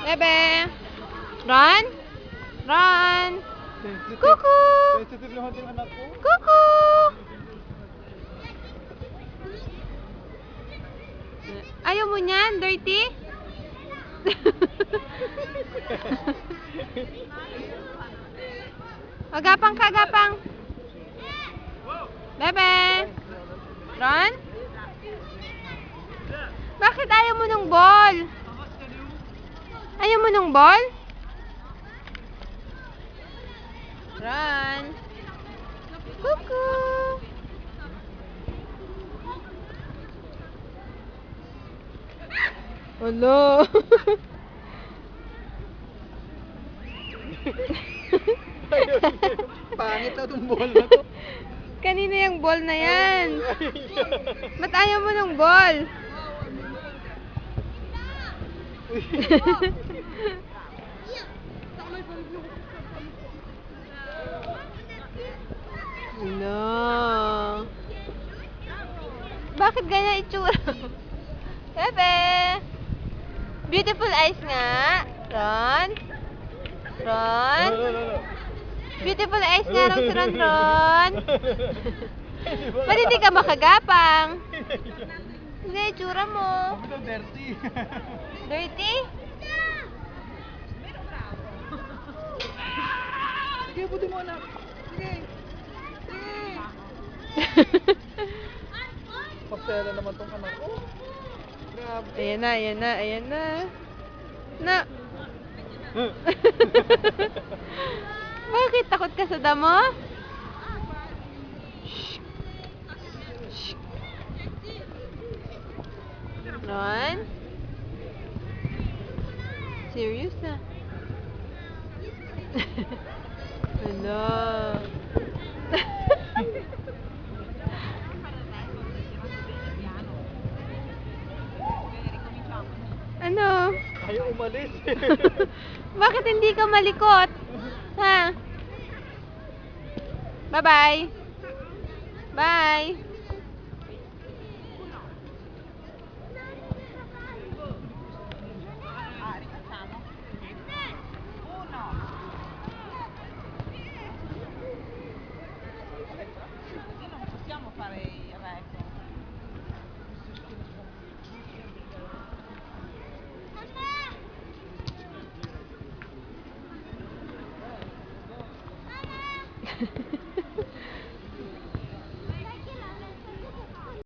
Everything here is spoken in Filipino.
Bebe! Run! Run! Kuku! Sensitive naman yung anak ko. Kuku! Ayaw mo niyan? Dirty? O, gapang ka, gapang. Bebe! Run? Bakit ayaw mo nung ball? Ayaw mo nung ball? Run! Kuku! Hello! Pangit na itong ball na to. Kanina yung ball na yan. Ba't ayaw mo nung ball? Hello. Bakit ganyan itsura? Bebe! Beautiful eyes nga. Ron? Ron? Beautiful eyes nga raw si Ron Ron. Ba't hindi ka makagapang? Hindi, itsura mo. Ito dirty. Dirty? Sige, buti mo anak. Sige. Sige. Pasela naman tong anak ko. Grabe. Ayan na, ayan na, ayan na. Na. Bakit? Takot ka sa damo? Shh. Shh. Ron? Serious na? Hello. Ano? Ayaw umalis. Bakit hindi ka malikot? Ha? Bye-bye. Bye. Non possiamo fare il record. Ha ha ha.